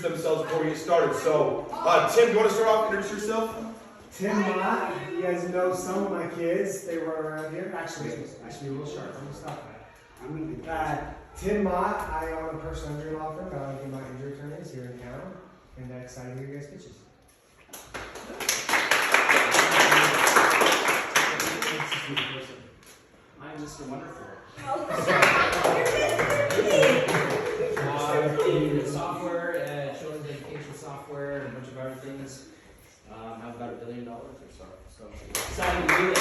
themselves before we get started. So, Tim, you want to start off? Introduce yourself. Tim Mott. You guys know some of my kids. They run around here. Actually, a little sharp. I'm gonna stop that. Tim Mott. I own a personal injury law firm. I do my injury attorneys here in town, and excited to hear you guys' pitches. I'm Mr. Wonderful. Software, children's education software, and a bunch of other things. I have about $1 billion or so. Excited to do it.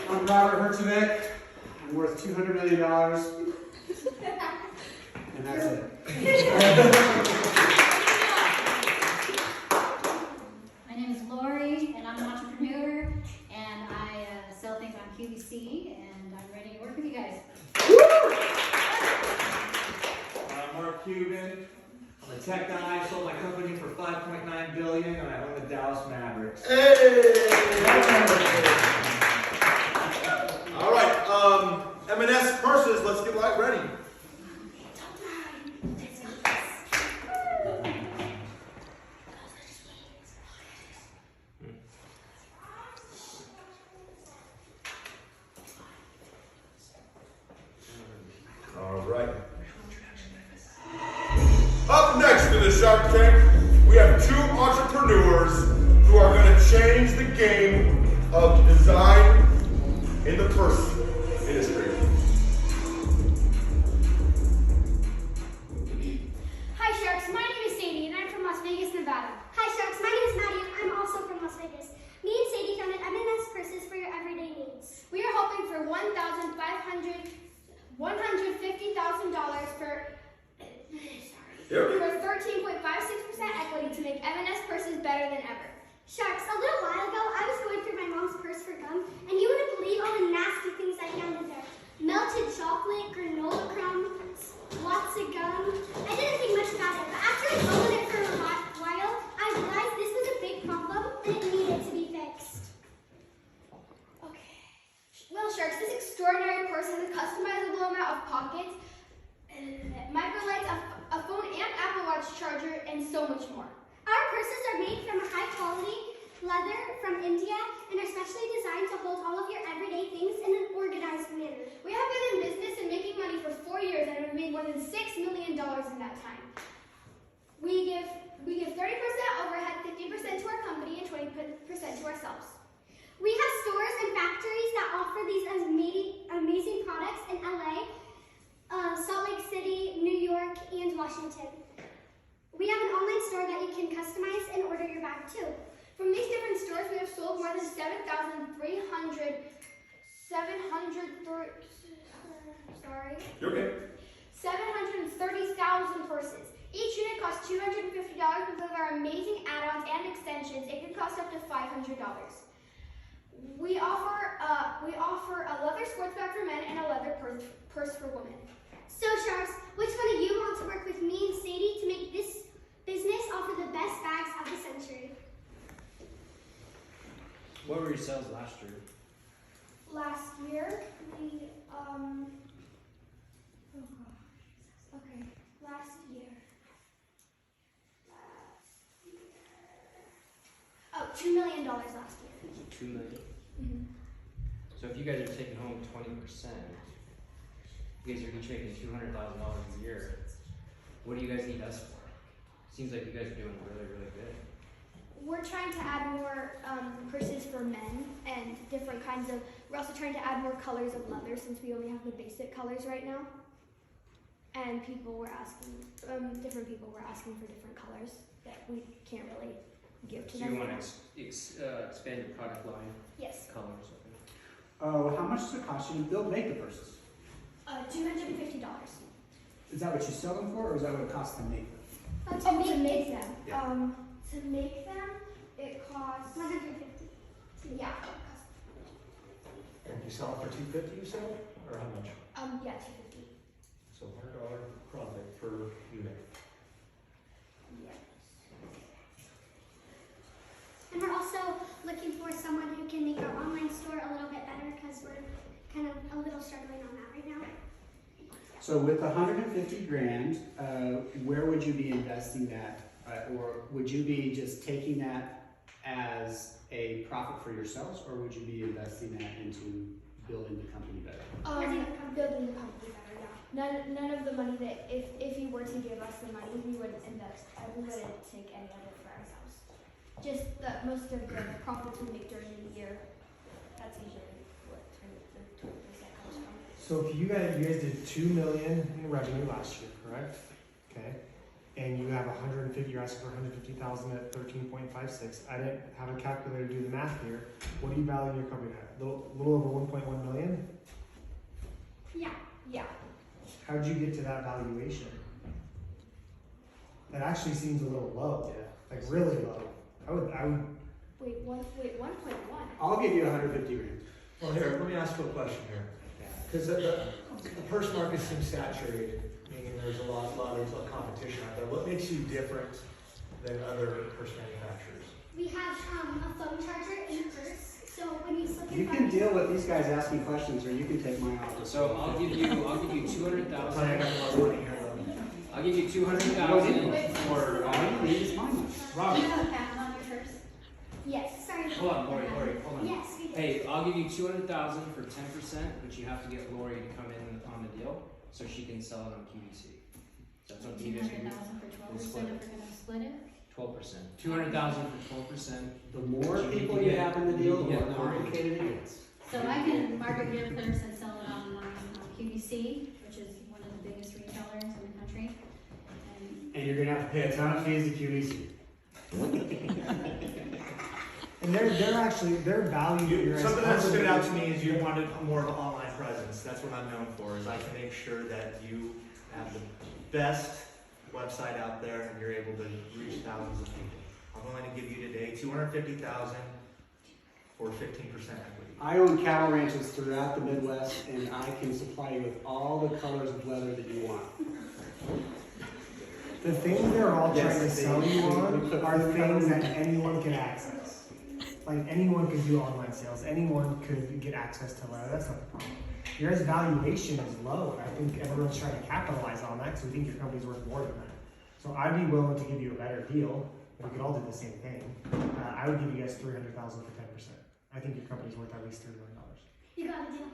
I'm Robert Hertzevek. I'm worth $200 million. And that's it. My name is Lori, and I'm an entrepreneur, and I sell things on QVC, and I'm ready to work with you guys. I'm Mark Cuban. I'm a tech guy. I sold my company for $5.9 billion, and I own the Dallas Mavericks. Hey! All right, M&S purses. Let's get ready. All right. Up next in the Shark Tank, we have two entrepreneurs who are going to change the game of design in the purse industry. Hi Sharks, my name is Sadie and I'm from Las Vegas, Nevada. Hi Sharks, my name is Maddie. I'm also from Las Vegas. Me and Sadie founded M&S Purses for your everyday needs. We are hoping for $150,000 for 13.56% equity to make M&S Purses better than ever. Sharks, a little while ago, I was going through my mom's purse for gum, and you wouldn't believe all the nasty things I found in there. Melted chocolate, granola crumbs, lots of gum. I didn't think much about it, but after I opened it for a while, I realized this was a big problem, and it needed to be fixed. Okay. Well, Sharks, this extraordinary purse has a customizable amount of pockets, microlights, a phone and Apple Watch charger, and so much more. Our purses are made from high-quality leather from India and are specially designed to hold all of your everyday things in an organized manner. We have been in business and making money for 4 years and have made more than $6 million in that time. We give 30% overhead, 50% to our company, and 20% to ourselves. We have stores and factories that offer these amazing products in LA, Salt Lake City, New York, and Washington. We have an online store that you can customize and order your bag too. From these different stores, we have sold more than 730,000 purses. Each unit costs $250 with our amazing add-ons and extensions. It can cost up to $500. We offer a leather sports bag for men and a leather purse for women. So Sharks, which one of you want to work with me and Sadie to make this business offer the best bags of the century? What were your sales last year? Last year, $2 million last year. $2 million. Mm-hmm. So if you guys are taking home 20%, you guys are each making $200,000 a year. What do you guys need us for? Seems like you guys are doing really, really good. We're trying to add more purses for men and different kinds of. We're also trying to add more colors of leather since we only have the basic colors right now. And people were asking, different people were asking for different colors that we can't really give to So them. you want to expand your product line? Yes. Colors. How much does it cost you to make the purses? $250. Is that what you sell them for, or is that what it costs to make them? To make them. Yeah. To make them, it costs $150. Yeah. And you sell it for $250, you said? Or how much? Yeah, $250. So $100 profit per unit. Yes. And we're also looking for someone who can make our online store a little bit better because we're kind of a little struggling on that right now. So with 150 grand, where would you be investing that? Or would you be just taking that as a profit for yourselves, or would you be investing that into building the company better? Building the company better, yeah. None of the money that, if you were to give us the money, we wouldn't invest, we wouldn't take any of it for ourselves. Just most of the profits we make during the year, that's usually what the 20% comes from. So if you guys did 2 million in revenue last year, correct? Okay. And you have 150, you're asking for 150,000 at 13.56. I didn't have a calculator to do the math here. What do you value your company at? A little over 1.1 million? Yeah. How did you get to that valuation? That actually seems a little low. Like really low. I would. Wait, 1.1? I'll give you 150 grand. Well, here, let me ask you a question here. Because the purse market seems saturated, meaning there's a lot of competition out there. What makes you different than other purse manufacturers? We have a phone charger in the purse, so when you slip You your can phone, deal with these guys asking questions, or you can take my office. So I'll give you 200,000. I got a lot of money here though. I'll give you You don't 200,000 need for. it's mine. Do Robert, you have a patent on your purse? yes, sorry. hold on, Lori, hold on. Yes, we do. Hey, I'll give you 200,000 for 10%, but you have to get Lori to come in on the deal so she can sell it on QVC. That's what you guys can 200,000 for 12% if we're gonna split it? 12%. 200,000 for 12%. The more You need people to you get- have in the you deal, need the to more get Lori. complicated it gets. So I can market your purse and sell it on QVC, which is one of the biggest retailers in the country. And you're gonna have to pay a ton of fees to QVC. And they're actually valued. Something that stood out to me is you wanted more of an online presence. That's what I'm known for, is I can make sure that you have the best website out there and you're able to reach thousands of people. I'm going to give you today $250,000 for 15% equity. I own cattle ranches throughout the Midwest, and I can supply you with all the colors of leather that you want. The things they're all Yes, trying to they- sell you we on put are food things that coloring. anyone can access. Like anyone could do online sales. Anyone could get access to leather. That's not the problem. Your guys' valuation is low. I think everyone's trying to capitalize on that because we think your company's worth more than that. So I'd be willing to give you a better deal. We could all do the same thing. I would give you guys 300,000 for 10%. I think your company's worth at least $3 million. You got a deal.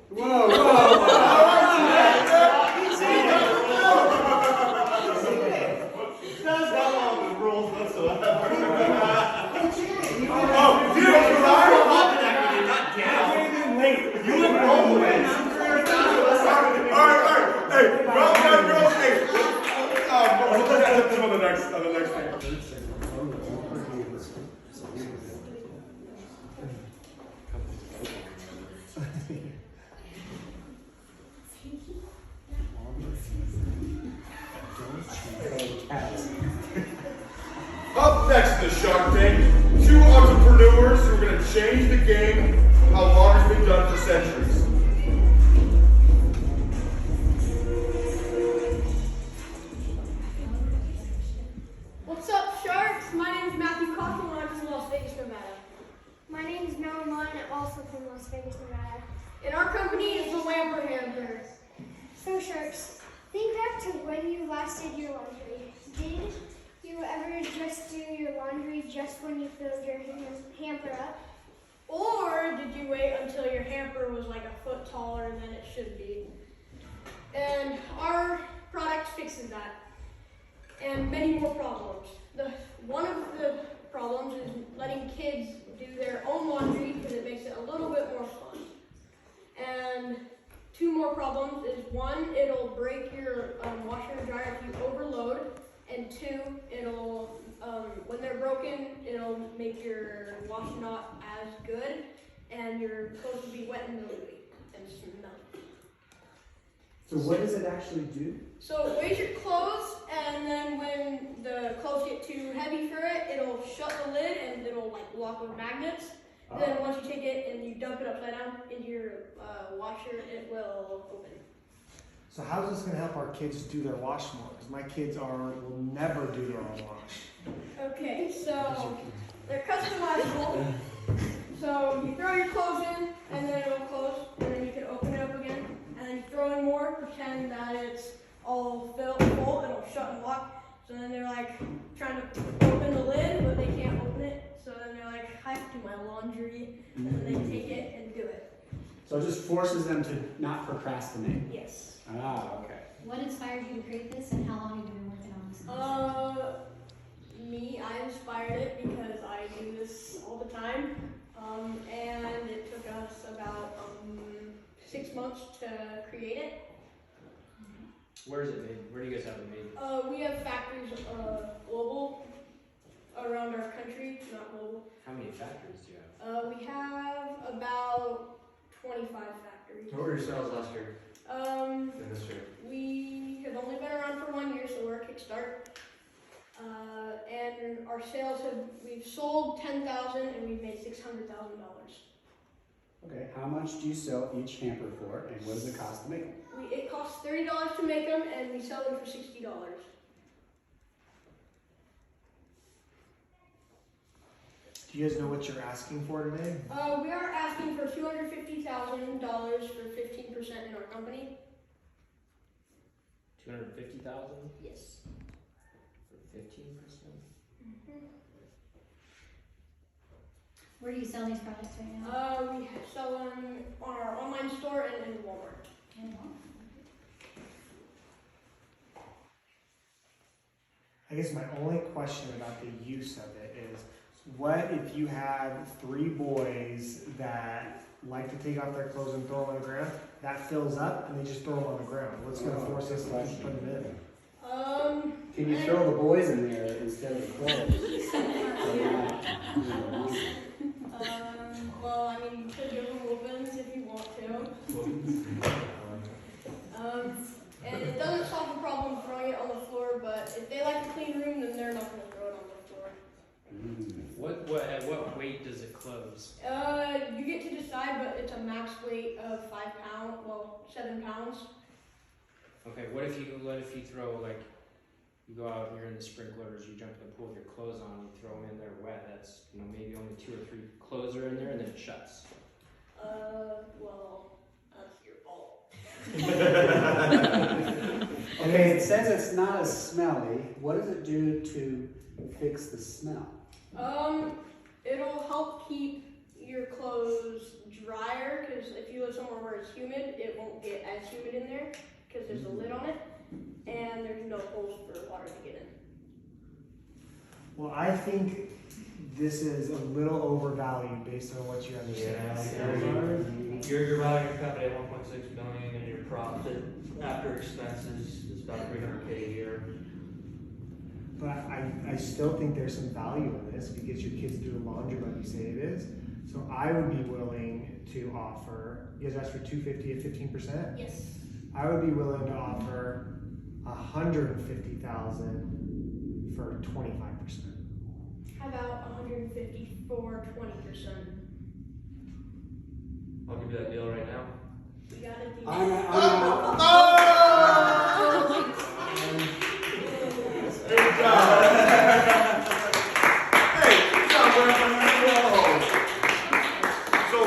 Whoa, whoa, That's not all the rules whatsoever. Oh, you don't lie? Not down. Wait, You would roll with. Alright, hey, well done, girls, hey. We'll look at them on the next thing. Up next in the Shark Tank, two entrepreneurs who are going to change the game how laundry's been done for centuries. What's up, Sharks? My name is Matthew Coughlin and I'm from Las Vegas, Nevada. My name is Noah Munn, also from Las Vegas, Nevada. And our company is the Lamper Hamper. So, Sharks, think back to when you last did your laundry. Did you ever just do your laundry just when you filled your hamper up? Or did you wait until your hamper was like a foot taller than it should be? And our product fixes that. And many more problems. One of the problems is letting kids do their own laundry because it makes it a little bit more fun. And two more problems is one, it'll break your washer and dryer if you overload, and two, it'll when they're broken, it'll make your wash not as good, and your clothes will be wet and mildewy and smell. So what does it actually do? So it weighs your clothes, and then when the clothes get too heavy for it, it'll shut the lid and it'll like lock with magnets. Then once you take it and you dump it upside down into your washer, it will open. So how is this going to help our kids do their wash more? Because my kids will never do their own wash. Okay, so they're customizable. So you throw your clothes in, and then it'll close, and then you can open it up again, and then you throw in more, pretend that it's all full, and it'll shut and lock. So then they're like trying to open the lid, but they can't open it. So then they're like, I have to do my laundry, and then they take it and do it. So it just forces them to not procrastinate. Yes. Ah, okay. What inspired you to create this, and how long have you been working on this? Me, I inspired it because I do this all the time. And it took us about 6 months to create it. Where is it made? Where do you guys have it made? We have factories global around our country, not global. How many factories do you have? We have about 25 factories. What were your sales last year Um, and this year? we have only been around for 1 year, so we're a kickstart. And our sales we've sold 10,000 and we've made $600,000. Okay, how much do you sell each hamper for, and what does it cost to make them? It costs $30 to make them, and we sell them for $60. Do you guys know what you're asking for today? We are asking for $250,000 for 15% in our company. 250,000 Yes. for 15%. Where do you sell these products right now? We sell them on our online store and in Walmart. And what? I guess my only question about the use of it is, what if you have 3 boys that like to take off their clothes and throw them on the ground? That fills up and they just throw them on the ground. What's going to force us to just put them in? Can you throw the boys in there instead of clothes? Well, I mean, you could give them whoopings if you want to. And it doesn't solve the problem of throwing it on the floor, but if they like a clean room, then they're not going to throw it on the floor. At what weight does it close? You get to decide, but it's a max weight of 5 pounds, well, 7 pounds. Okay, what if you throw, like, you go out and you're in the sprinklers, you jump in the pool with your clothes on, you throw them in there wet, that's, maybe only 2 or 3 clothes are in there and then it shuts. Well, that's your fault. Okay, it says it's not as smelly. What does it do to fix the smell? It'll help keep your clothes drier, because if you live somewhere where it's humid, it won't get as humid in there, because there's a lid on it, and there's no holes for water to get in. Well, I think this is a little overvalued based on what you understand. You're valuing your company at 1.6 million, and your profit after expenses is about 300K a year. But I still think there's some value in this because your kids do laundry like you say it is. So I would be willing to offer, you guys asked for 250 at 15%? Yes. I would be willing to offer 150,000 for 25%. How about 150 for 20%? I'll give you that deal right now. You got it. I'm Good job. Hey, good job, man. So,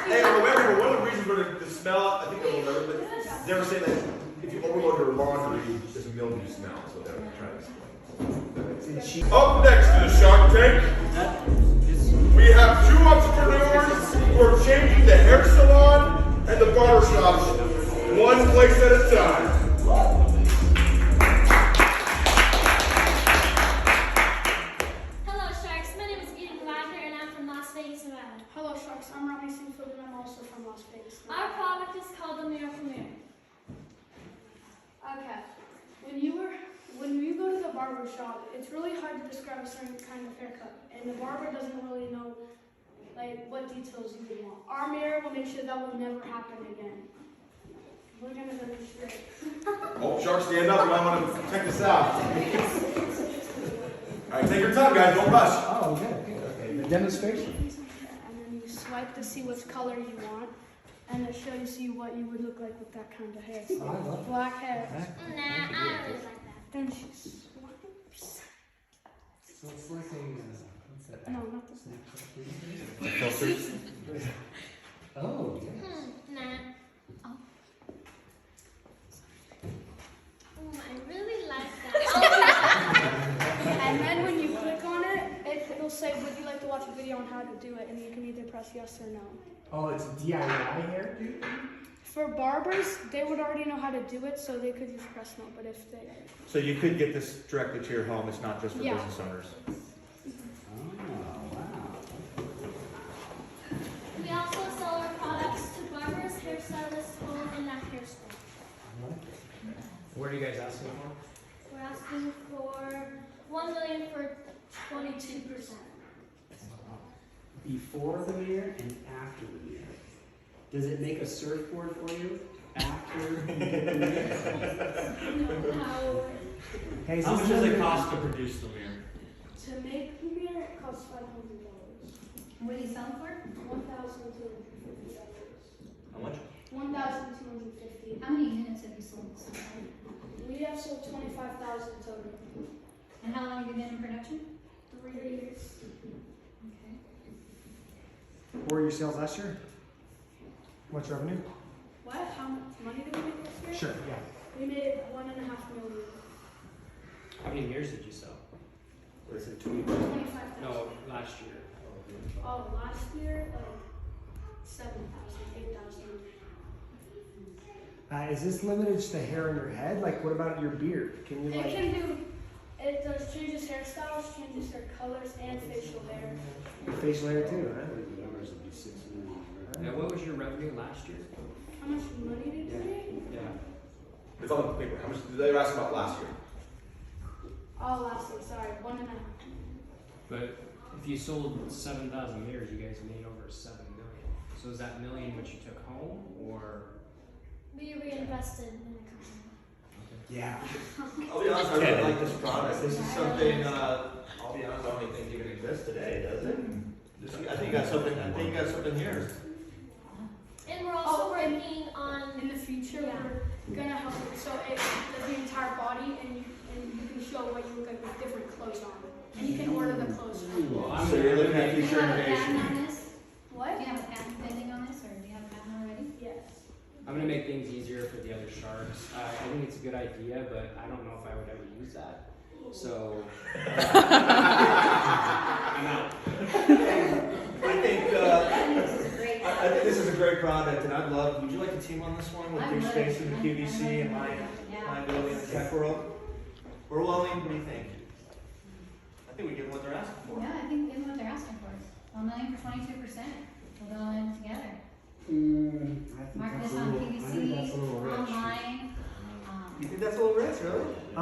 hey, remember, one of the reasons for the smell, I think I will never, but they ever say that if you overload your laundry, there's a mildew smell, so they're trying to explain. Up next to the Shark Tank, we have 2 entrepreneurs who are changing the hair salon and the barber shop, one place at a time. Hello, Sharks. My name is Eden Wagner, and I'm from Las Vegas, Nevada. Hello, Sharks. I'm Ronnie Sinfield, and I'm also from Las Vegas. Our product is called the Mirror Premier. Okay. When you go to the barber shop, it's really hard to describe a certain kind of haircut, and the barber doesn't really know what details you would want. Our mirror will make sure that will never happen again. We're gonna demonstrate. Oh, Sharks, stand up. You might want to check this out. All right, take your time, guys. Don't rush. Oh, okay. The demonstration. And then you swipe to see which color you want, and it shows you what you would look like with that kind of hair. Oh, I love it. Black hair. Nah, I don't really like that. Then she swipes. So it's like a, what's that? No, not the same. Filters. Oh, yeah. Nah. say, would you like to watch a video on how to do it? And you can either press yes or no. Oh, it's DIY here, dude. For barbers, they would already know how to do it, so they could just press no. But if they, So you could get this directly to your home, it's not just for Yeah. business owners. Oh, wow. We also sell our products to barbers, hairstylists, home, and that hair school. What are you guys asking for? We're asking for $1 million for 22%. Before the mirror and after the mirror. Does it make a surfboard for you after you get the mirror? No. Hey, How is much this does it another- cost to produce the mirror? to make the mirror, it costs $500. What do you sell for? $1,250. How much? $1,250. How many units have you sold? We have sold 25,000 total. And how long have you been in production? 3 years. Okay. What were your sales last year? What's revenue? What? How much money did we make this year? Sure, yeah. We made $1.5 million. How many mirrors did you sell? Was it 20? 25,000. No, last year. Oh, last year, 7,000, 8,000. Is this limited to the hair on your head? Like, what about your beard? Can you It like? can do. It does changes hairstyles, changes hair colors, and facial hair. Facial hair too, huh? The numbers would be 6 million. Now, what was your revenue last year? How much money did you make? Yeah. It's on the paper. How much did they ask about last year? Oh, last year, sorry, 1.5. But if you sold 7,000 mirrors, you guys made over 7 million. So is that million what you took home, or? We reinvested in the company. Yeah. I'll be honest, I really like this product. This is something, I'll be honest, I don't even think even exists today, does it? I think you got something, here. And we're also Oh, and- working on. In the future, Yeah. we're gonna help it. So it does the entire body, and you can show what you look like with different clothes on. And you can order the clothes. Well, I'm So you're looking at Do you future have a patent innovation. on this? What? Do you have a patent pending on this, or do you have a patent already? Yes. I'm gonna make things easier for the other sharks. I think it's a good idea, but I don't know if I would ever use that. So I'm out. I think, This is great. I think this is a great product, and I'd love, would you like to team on this one with I your would. space in the QVC and my Yeah. ability in the tech world? We're willing, what do you think? I think we give them what they're asking for. Yeah, I think give them what they're asking for. $1 million for 22%. We'll go in together. I think Mark that's this a on little. I think that's a little PVC, rich. online. You think that's a little rich, really? I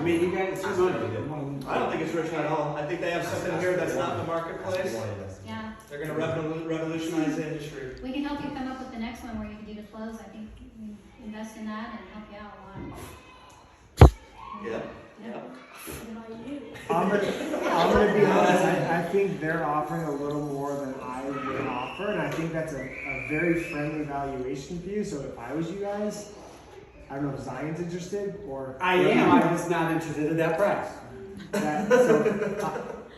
mean, you guys, it's your money. I don't think it's rich at all. I think they have something here that's not in the marketplace. Yeah, They're gonna revolutionize the industry. we can help you come up with the next one where you can do the clothes. I think we invest in that and help you out a lot. Yeah. Yeah. What about you? I'm gonna be honest. I think they're offering a little more than I would offer, and I think that's a very friendly valuation for you. So if I was you guys, I don't know if Zion's interested or I am, I'm just not interested at that price.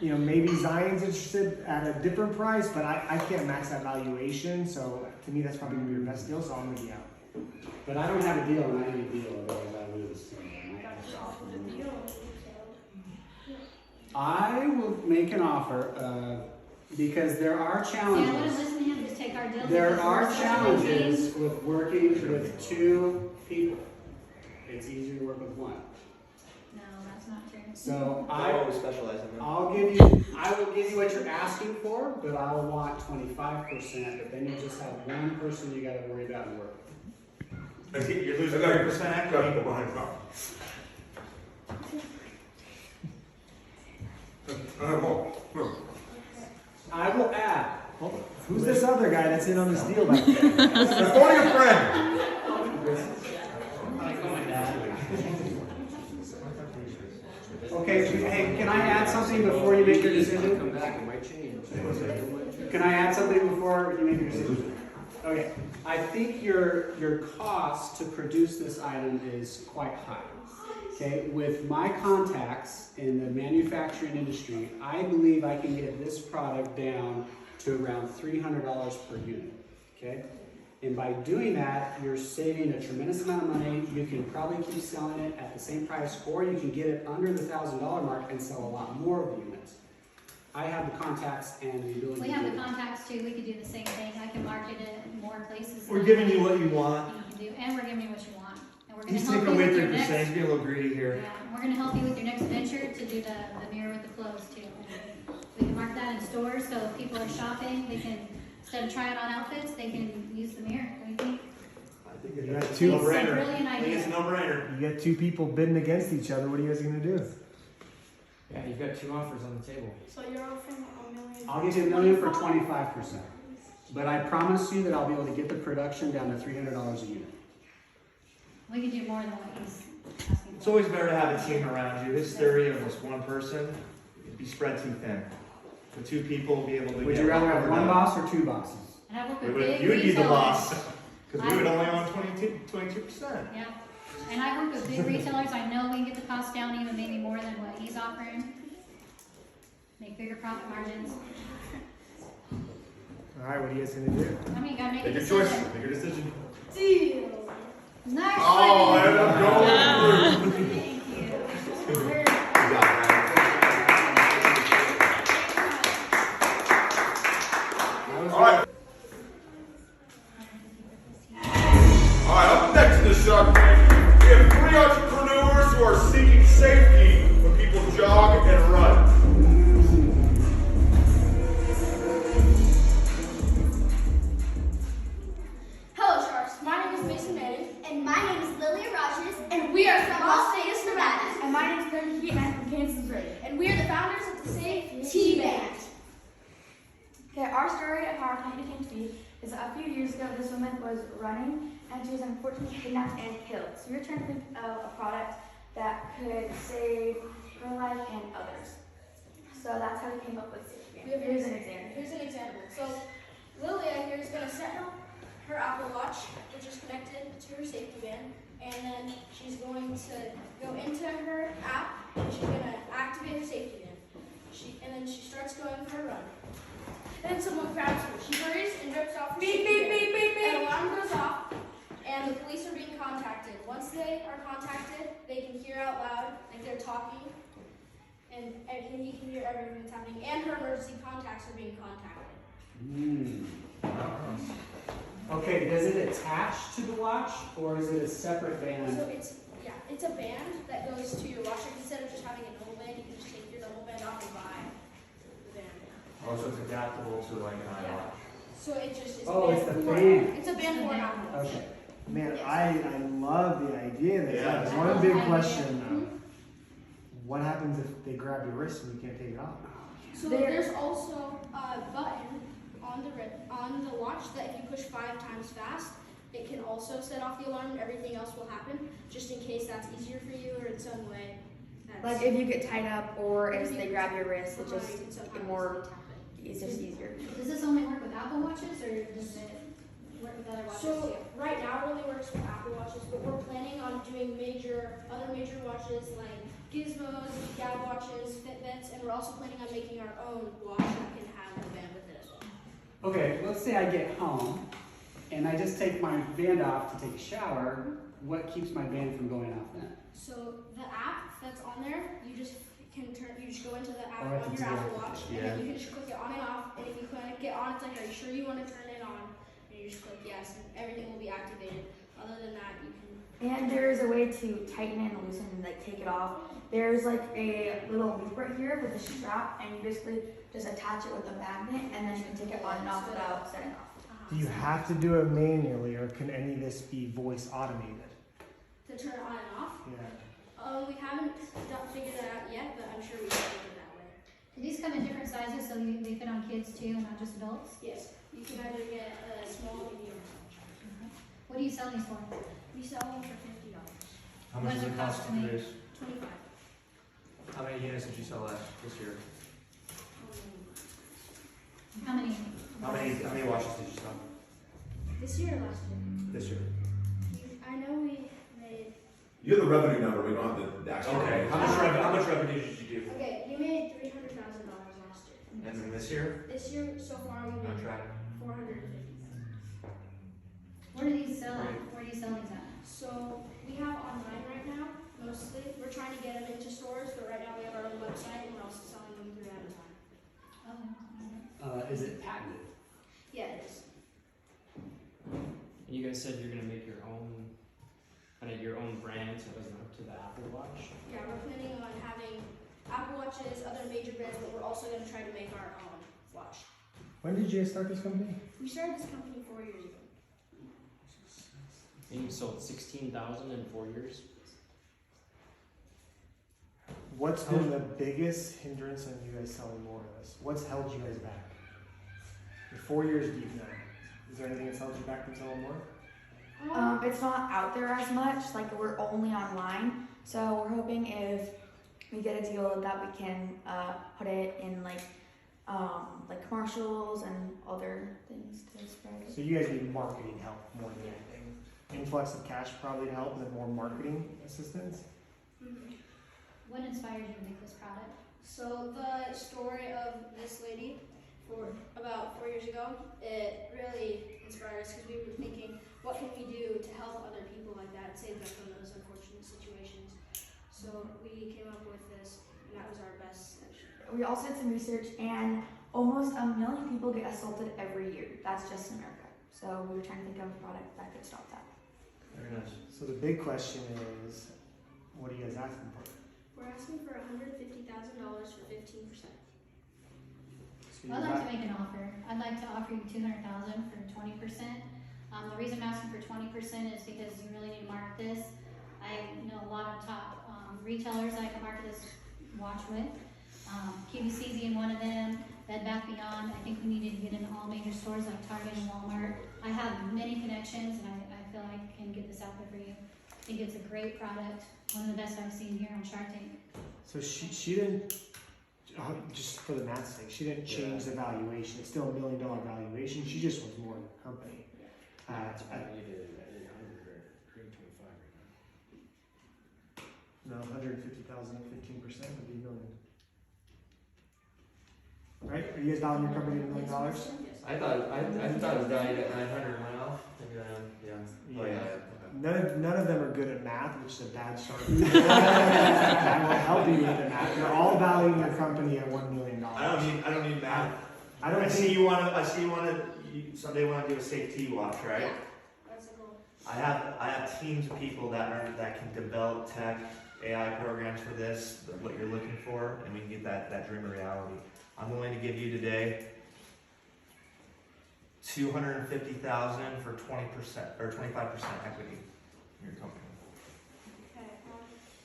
Maybe Zion's interested at a different price, but I can't match that valuation. So to me, that's probably gonna be your best deal. So I'm gonna be out. But I don't have a deal, and I need a deal, otherwise I lose. I will make an offer, because there are See, I would have challenges. listened to him, just take our deal. There because are we're such a challenges with working with 2 people. It's easier to work with 1. No, that's not true. So I always specialize in that. I will give you what you're asking for, but I will want 25%, but then you just have 1 person you gotta worry about and work with. You're losing 30% equity. I will add. Who's this other guy that's in on this deal back there? It's only a friend. Okay, hey, can I add something before you make your decision? Come back, it might change. Can I add something before you make your decision? Okay, I think your cost to produce this item is quite high. Okay, with my contacts in the manufacturing industry, I believe I can get this product down to around $300 per unit. Okay, And by doing that, you're saving a tremendous amount of money. You can probably keep selling it at the same price, or you can get it under the $1,000 mark and sell a lot more of the units. I have the contacts and the ability We to have do the that. contacts too, we could do the same thing, I can market it in more places. We're giving you what you want. You can do, and we're giving you what you want, and we're gonna He's help taking you away with your 3%. next. He's being a little greedy here. Yeah, we're gonna help you with your next venture to do the mirror with the clothes too. We can mark that in stores, so if people are shopping, they can, instead of trying on outfits, they can use the mirror, what do you think? I think You got it's two- a It's a no-brainer. brilliant I think it's a idea. no-brainer. You got two people bidding against each other. What are you guys gonna do? Yeah, you've got 2 offers on the table. So you're offering $1 million. I'll give you $1 million for 25%. But I promise you that I'll be able to get the production down to $300 a unit. We can do more than what he's asking It's for. always better to have a team around you. His theory of just one person, it'd be spread too thin. The 2 people will be able to Would get you rather have more one done. boss or 2 bosses? And I work We with would, big you would be the retailers. boss, because we would only own 22%. Yeah, and I work with big retailers, I know we can get the cost down even maybe more than what he's offering. Make bigger profit margins. All right, what are you guys gonna do? I mean, you gotta make a Make your choice. decision. Make your decision. Deal. Nice. Oh, one. and I'm going through. Thank you. Good job, man. All right. All right, up next in the Shark Tank, we have 3 entrepreneurs who are seeking safety when people jog and run. Hello, Sharks. My name is Mason Manning. And my name is Lilia Rogers. And we are from Las Vegas, Nevada. And my name is Brandon Heat, and I'm from Kansas City. And we are the founders of the Safe T-Band. Okay, our story of how our company came to be is a few years ago, this woman was running and she was unfortunately kidnapped and killed. So we were trying to think of a product that could save her life and others. So that's how we came up with Safety Band. Here's an example. Here's an example. So Lilia here is going to set up her Apple Watch, which is connected to her safety band, and then she's going to go into her app and she's going to activate her safety band. And then she starts going for a run. Then someone grabs her. She hurries and rips off her safety band. An alarm goes off, and the police are being contacted. Once they are contacted, they can hear out loud, like they're talking, and you can hear everything that's happening. And her emergency contacts are being contacted. Okay, does it attach to the watch or is it a separate band? So it's a band that goes to your watch. Like instead of just having a normal band, you can just take your normal band off and buy the band. Oh, so it's adaptable to like an Yeah. iWatch. So it just is. Oh, a it's the for- band. It's a band for an Apple Watch. Okay. Man, I love the idea of this. Yeah. There's one big question though. What happens if they grab your wrist and you can't take it off? So there's also a button on the watch that if you push 5 times fast, it can also set off the alarm and everything else will happen, just in case that's easier for you or in some way. Like if you get tied up or if they grab your wrist, it's Right, just sometimes more, tap it. it's just easier. Does this only work with Apple Watches, or does it work with other watches So too? right now it only works with Apple Watches, but we're planning on doing other major watches like Gizmos, Gab watches, Fitbits, and we're also planning on making our own watch that can have the band with it as well. Okay, let's say I get home and I just take my band off to take a shower. What keeps my band from going off then? So the app that's on there, you just go into the app Oh, I have on to your do Apple that. Watch, Yeah. and then you can just click it on and off, and if you click it on, it's like, are you sure you want to turn it on? And you just click yes, and everything will be activated. Other than that, you can. And there is a way to tighten and loosen and like take it off. There's like a little loop right here with a strap, and you basically just attach it with a magnet, and then you can take it on and off without setting off. Do you have to do it manually or can any of this be voice automated? To turn it on and off. Yeah. We haven't figured that out yet, but I'm sure we can do it that way. Do these come in different sizes so they fit on kids too, and not just adults? Yes, you can either get a small or medium. What do you sell these for? We sell them for $50. How much does it cost to produce? 25. How many units did you sell this year? How many? How many watches did you sell This year or last year? this year? I know we made. You have the revenue number, we don't have the actual. Okay, how much revenue did you do? Okay, you made $300,000 last year. And then this year? This year, so far, we On made track. 450. Where do these sell at? Where do you sell these at? So we have online right now, mostly. We're trying to get them into stores, but right now we have our own website and we're also selling them through Amazon. Oh, Is it patented? Yeah, it is. And you guys said you're gonna make your own, kind of your own brand, so it doesn't hook to the Apple Watch. Yeah, we're planning on having Apple Watches, other major brands, but we're also going to try to make our own watch. When did you guys start this company? We started this company 4 years ago. And you sold 16,000 in 4 years. What's been the biggest hindrance on you guys selling more of this? What's held you guys back? You're 4 years deep now. Is there anything that's held you back from selling more? It's not out there as much, like we're only online, so we're hoping if we get a deal that we can put it in like commercials and other things to spread it. So you guys need marketing help more than anything. Influx of cash probably to help, and then more marketing assistance. what inspired you to make this product? So the story of this lady, for about 4 years ago, it really inspired us because we were thinking, what can we do to help other people like that, save them from those unfortunate situations? So we came up with this, and that was our best solution. We also did some research, and almost 1 million people get assaulted every year. That's just in America. So we were trying to think of a product that could stop that. Very nice. So the big question is, what are you guys asking for? We're asking for $150,000 for 15%. So you I'd like got- to make an offer. I'd like to offer you $200,000 for 20%. The reason I'm asking for 20% is because you really need to market this. I know a lot of top retailers I can market this watch with. QVC being one of them, Bed Bath Beyond. I think we need to get in all major stores like Target and Walmart. I have many connections, and I feel I can get this out there for you. I think it's a great product, one of the best I've seen here on Shark Tank. So she didn't, just for the math's sake, she didn't change the valuation. It's still $1 million valuation. She just wants more in the company. That's valued at 800 or 325 right now. No, 150,000 at 15% would be $1 million. Right? Are you guys valuing your company at $1 million? I thought it was valued at 900 went off. Maybe yeah. Oh yeah. None of them are good at math, which is a bad start. I will help you with the math. You're all valuing your company at $1 million. I don't need math. I see you someday want to do a safety watch, right? Yeah, that's the goal. I have teams of people that can develop tech, AI programs for this, what you're looking for, and we can get that dream a reality. I'm willing to give you today $250,000 for 20% or 25% equity in your company.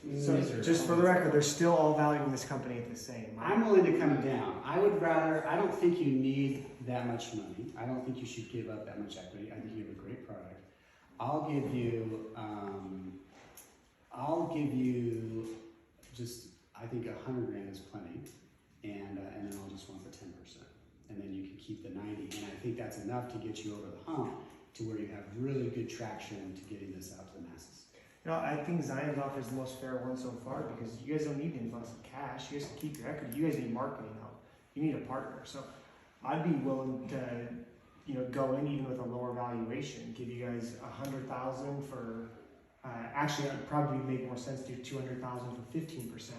Okay. So just for the record, they're still all valuing this company at the same. I'm willing to come down. I don't think you need that much money. I don't think you should give up that much equity. I think you have a great product. I'll give you just, I think 100 grand is plenty. And then I'll just want the 10%. And then you can keep the 90. And I think that's enough to get you over the hump to where you have really good traction to getting this out to the masses. You know, I think Zion's offer is the most fair one so far because you guys don't need an influx of cash. You guys can keep your equity. You guys need marketing help. You need a partner. So I'd be willing to, go in even with a lower valuation. Give you guys $100,000 for. Actually, it'd probably make more sense to do $200,000 for 15%,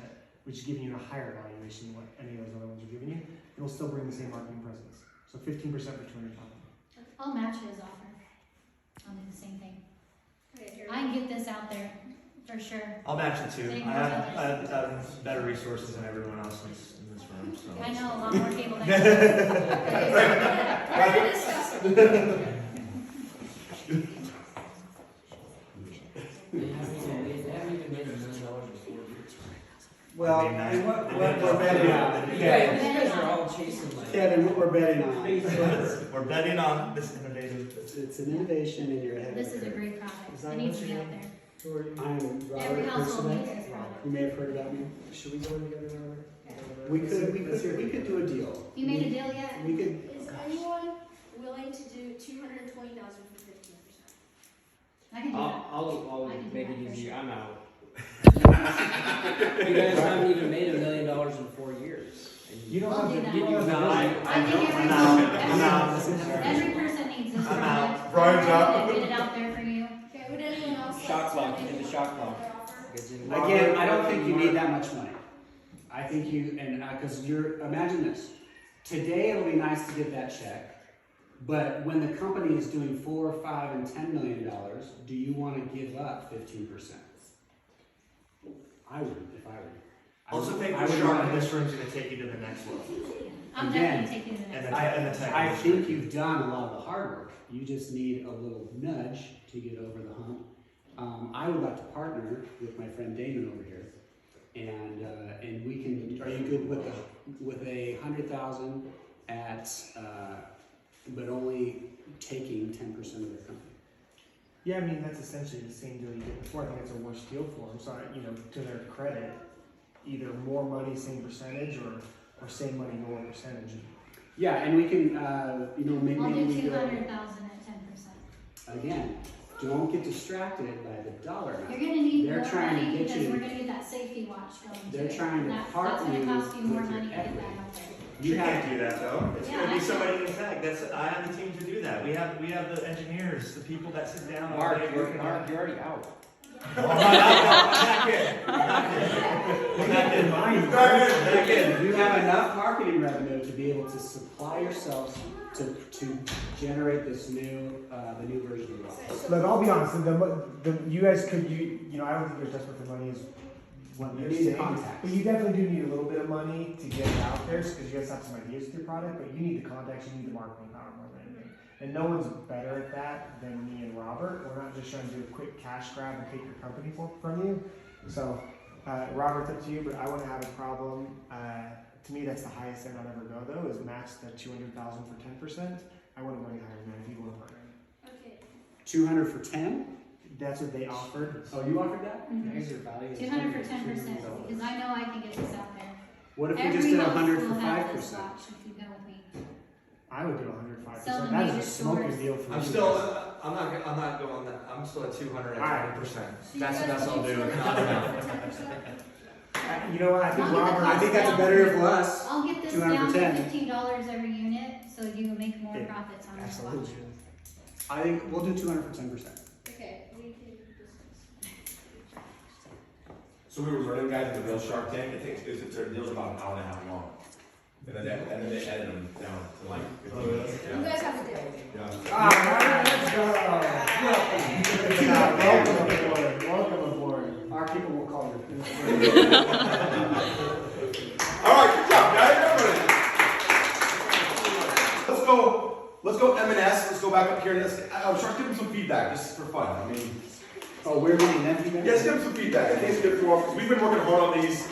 which is giving you a higher valuation than what any of those other ones are giving you. It'll still bring the same marketing presence. So 15% for $200,000. I'll match his offer. I'll do the same thing. Okay, here. I can get this out there for sure. I'll match it too. Thank I you. have better resources than everyone else in this room. So. I know a lot more people than We're gonna discuss it. They haven't even made $1 million before. Well, what we're betting on. You guys are all chasing like. Kevin, what we're betting on. We're betting on this innovative. It's an innovation and you're ahead of This the is a curve. great product. It needs to be out there. Who are you? I'm Every Robert household Percival. needs this product. You may have heard about me. Should we go in together, Robert? We could do a deal. You made a deal yet? We could. Is anyone willing to do $220,000 for 15%? I can do that. I'll I can do make that it for easier. sure. I'm out. You guys haven't even made $1 million in 4 years. And You don't I'll have do to. that. You don't have to. I think I'm out. every person needs this I'm out. product. Brian's out. Get it out packaging. Again, I don't think you need that much money. I think you, and, cause imagine this. Today it'll be nice to get that check, but when the company is doing $4, $5, and $10 million, do you wanna give up 15%? I would, if I were you. Also think I the would shark wanna- in this room is gonna take you to the next level. I'm Again, definitely taking the next and one. and the tech I industry. think you've done a lot of the hard work. You just need a little nudge to get over the hump. I would like to partner with my friend Damon over here, and we can. Are you good with a 100,000 at, but only taking 10% of their company? Yeah, I mean, that's essentially the same deal you did before. I think it's a worse deal for them. So, to their credit, either more money, same percentage, or same money, lower percentage. Yeah, and we can, maybe I'll do we go 200,000 at 10%. again. Don't get distracted by the dollar amount. You're gonna need They're more trying to money get because you- we're gonna need that safety watch going They're too. trying to That's partner gonna cost you more with your money to get equity. that out there. You can't do that though. It's Yeah, gonna I be can. somebody in tech. I have the team to do that. We have the engineers, the people that sit down all Mark, day working on. you're already out. Not good. Not good. Not good. You have enough marketing revenue to be able to supply yourselves to generate this new, the new version of Rocket. Look, I'll be honest. You guys could, I don't think you're desperate for money is what You you're need the saying. contacts. But you definitely do need a little bit of money to get it out there because you guys have some ideas with your product. But you need the contacts, you need the marketing power more than anything. And no one's better at that than me and Robert. We're not just trying to do a quick cash grab and take your company from you. So, Robert, it's up to you. But I wouldn't have a problem. To me, that's the highest end I'd ever go though. Is max the 200,000 for 10%. I wouldn't go any higher than that if you want to partner. Okay. 200 for 10? That's what they offered. Oh, you offered that? Mhm. Here's your value. 200 for 10% because I know I can get this out there. What if we Every just did month 100 we'll for have this 5%? watch if you go with me. I would do 105%. Sell the That is major a smoking stores. deal for I'm you still. guys. I'm not going that. I'm still at 200 Alright. at 20%. So you That's the guys best I'll do do. 200,000 for 10%? You know what? I think I'll get the Robert. I think that's a better deal for us. I'll get this 200 down for to 10. $15 every unit so you will make more Yeah, profits on this Absolutely. watch. I think we'll do 200 for 10%. Okay, we can discuss. So we were learning, guys, the real Shark Tank. I think their deal's about an hour and a half long. And then they edit them down to like. You guys have to do it. Yeah. Welcome aboard. Welcome aboard. Our people will call you. All right, good job, guys. Everybody. Let's go M&S. Let's go back up here. Shark, give them some feedback, just for fun. I mean, Oh, we're getting them feedback? yeah, let's give them some feedback. I think it's good for them. We've been working hard on these.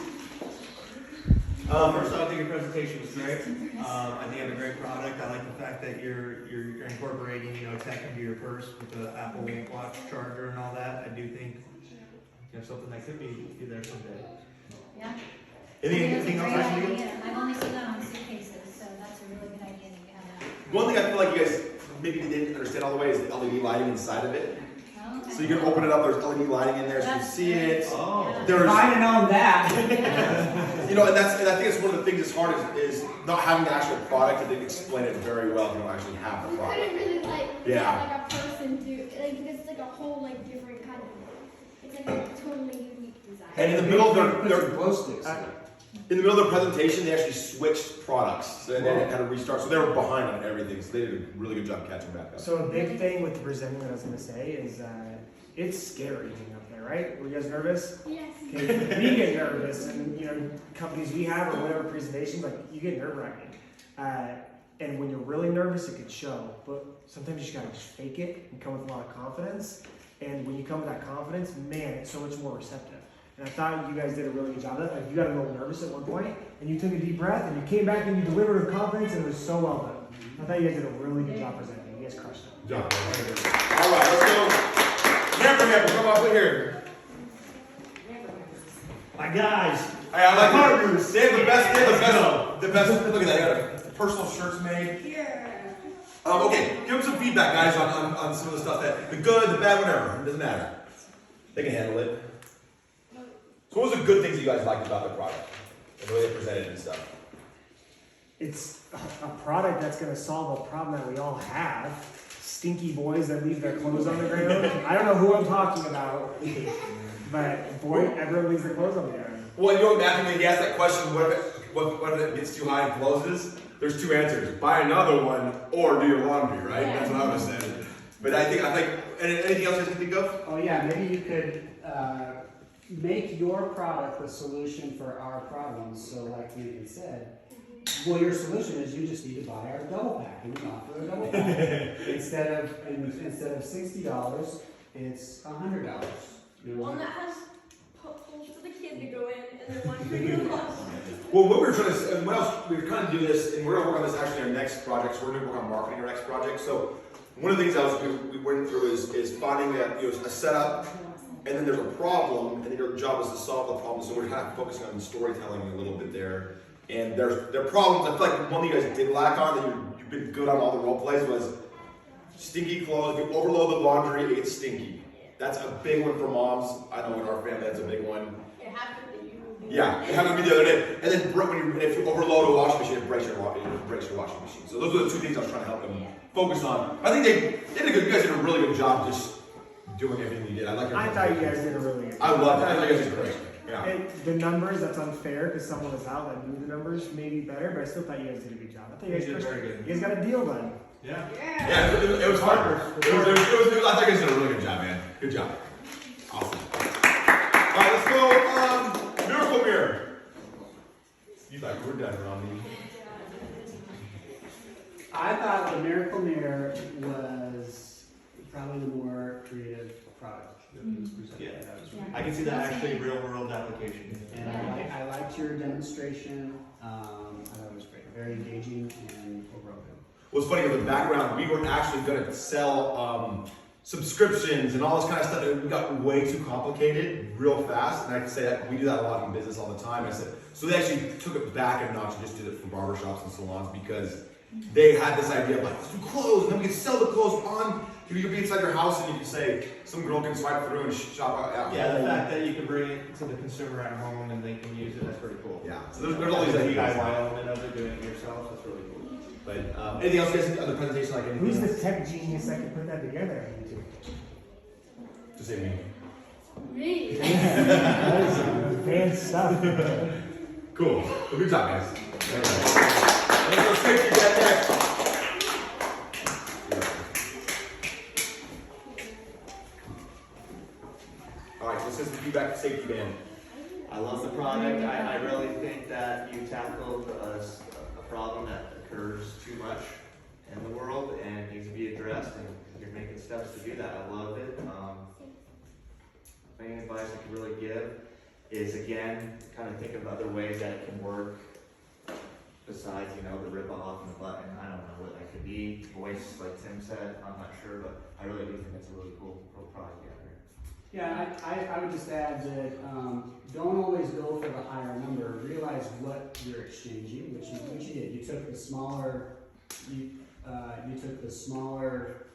First off, I think your presentation was great. I think you have a great product. I like the fact that you're incorporating, tech into your purse with the Apple Watch charger and all that. I do think you have something that could be there someday. Yeah. Anything else That's a I great should do? idea. I've only seen that on suitcases, so that's a really good idea that you have that. One thing I feel like you guys maybe didn't understand all the way is the LED lighting inside of it. Oh, okay. So you can open it up, there's LED lighting in there so you can see it. Oh. There's, If I'd have known that. and I think it's one of the things that's hard is not having the actual product. I think explain it very well if you don't actually have the We product. couldn't really Yeah. get a person to because it's like a whole different kind of. It's like a totally unique design. And in the middle of Put their some glow sticks. in the middle of their presentation, they actually switched products. So they had to restart. So they were behind on everything. So they did a really good job catching back up. So a big thing with the presenting that I was going to say is it's scary being up there, right? Were you guys nervous? Yes. Okay, we get nervous, and companies we have or whatever presentations, like you get nerve wracking. And when you're really nervous, it could show. But sometimes you just gotta fake it and come with a lot of confidence. And when you come with that confidence, man, it's so much more receptive. And I thought you guys did a really good job of that. Like you got a little nervous at one point, and you took a deep breath, and you came back and you delivered with confidence, and it was so well done. I thought you guys did a really good job presenting. You guys crushed it. Good job. All right, let's go. Hammer, come up here. My guys. Hey, I like Partners. They have the best. They have Let's go. the best. Look at that. They got personal shirts made. Okay, give them some feedback, guys, on some of the stuff the good, the bad, whatever. It doesn't matter. They can handle it. So, what was the good things you guys liked about the product and the way they presented it and stuff? It's a product that's going to solve a problem that we all have. Stinky boys that leave their clothes on the ground. I don't know who I'm talking about, but Boy, everyone leaves their clothes on the iron. Well, you know what, Matthew, when he asked that question, what if it gets too high and closes? There's two answers: buy another one or do your laundry, right? That's what I was saying. But I think anything else you can think of? Oh yeah, maybe you could make your product the solution for our problems. So like Nathan said, well, your solution is you just need to buy our double pack, and we offer a double pack. instead of $60, it's $100. One that has holes for the kid to go in, and then one for your boss. Well, what we were trying to, and what else, we were kind of do this, and we're going to work on this actually in our next project. So we're going to work on marketing our next project. So one of the things we went through is finding a setup, and then there's a problem, and then your job is to solve the problem. So we're kind of focusing on storytelling a little bit there. And there are problems. I feel like one thing you guys did lack on, that you've been good on all the role plays, was stinky clothes. If you overload the laundry, it gets stinky. That's a big one for moms. I know in our family that's a big one. It happened to you. Yeah, it happened to me the other day. And then if you overload a washing machine, it breaks your washing machine. So those are the two things I was trying to help them focus on. I think you guys did a really good job just doing everything you did. I thought you guys did a really good job. I loved it. I thought you guys did great. Yeah. The numbers, that's unfair because someone was out that knew the numbers maybe better, but I still thought you guys did a good job. I thought you guys did very good. You guys got a deal done. Yeah. Yeah, it was hard. I thought you guys did a really good job, man. Good job. Awesome. All right, let's go. Miracle Mirror. You thought we're done, Romney. I thought the Miracle Mirror was probably the more creative product. Yeah, I can see that actually real world application. And I liked your demonstration. I thought it was great. Very engaging and overall good. What's funny in the background, we were actually going to sell subscriptions and all this kind of stuff. It got way too complicated real fast. And I can say that we do that a lot in business all the time. I said, so they actually took it back a notch and just did it for barbershops and salons because they had this idea of like, let's do clothes and then we can sell the clothes on. You can be inside your house and you can say, some girl can swipe through and shop out. Yeah, the fact that you can bring it to the consumer at home and they can use it, that's pretty cool. Yeah, so there's all these DIY ideas. element of it, doing it yourself, that's really cool. But anything else, guys? Other presentation like anything Who's else? the tech genius that can put that together on YouTube? Just say me. Me. That is advanced stuff. Cool. Well, good job, guys. Let's go straight to that next. All right, this is the feedback to safety band. I love the product. I really think that you tackled a problem that occurs too much in the world and needs to be addressed, and you're making steps to do that. I love it. Main advice I could really give is, again, kind of think of other ways that it can work besides, the rip off and the button. I don't know what that could be. Voice, like Tim said, I'm not sure, but I really do think it's a really cool product out there. Yeah, I would just add that don't always go for the higher number. Realize what you're exchanging, which you did. You took the smaller, you took the smaller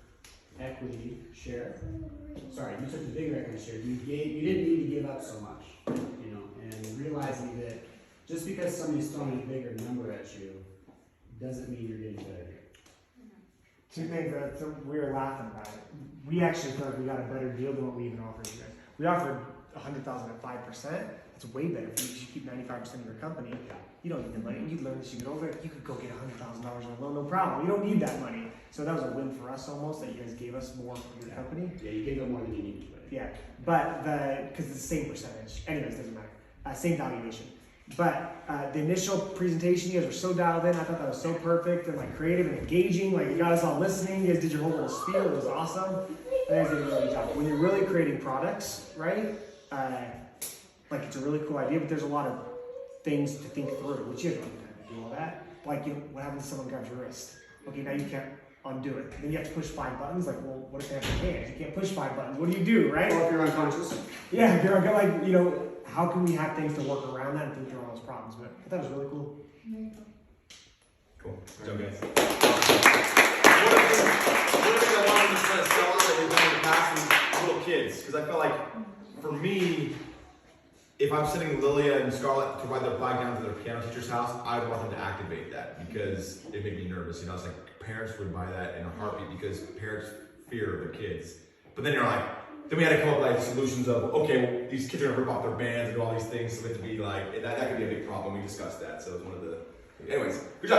equity share. Sorry, you took the bigger equity share. You didn't need to give up so much, and realizing that just because somebody's throwing a bigger number at you doesn't mean you're getting better here. Two things that we were laughing about it. We actually thought we got a better deal than what we even offered you guys. We offered $100,000 at 5%. It's way better for you because you keep 95% of your company. You don't need the money. You learn as you get older. You could go get $100,000 on a loan, no problem. You don't need that money. So that was a win for us almost that you guys gave us more for your company. Yeah, you gave up more than you needed. Yeah, but because it's the same percentage. Anyways, doesn't matter. Same valuation. But the initial presentation, you guys were so dialed in. I thought that was so perfect and like creative and engaging. Like you got us all listening. You guys did your whole little spiel. It was awesome. You guys did a really good job. When you're really creating products, right? Like it's a really cool idea, but there's a lot of things to think through, which you don't have time to do all that. Like what happens if someone grabs your wrist? Okay, now you can't undo it. Then you have to push 5 buttons. Like, well, what if they have their hands? You can't push 5 buttons. What do you do, right? Or if you're unconscious. Yeah, if you're like, how can we have things to work around that and think through all those problems? But I thought it was really cool. Cool. Good job, guys. One of the things I wanted to kind of sell out that we've done in the past is little kids. Because I felt like, for me, if I'm sending Lilia and Scarlett to ride their bike down to their piano teacher's house, I would want them to activate that because it made me nervous. It's like parents would buy that in a heartbeat because parents fear their kids. But then you're like, then we had to come up with like solutions of, okay, well, these kids are gonna rip off their bands and do all these things, so we have to be like, that could be a big problem. We discussed that, so it's one of the, anyways, good job.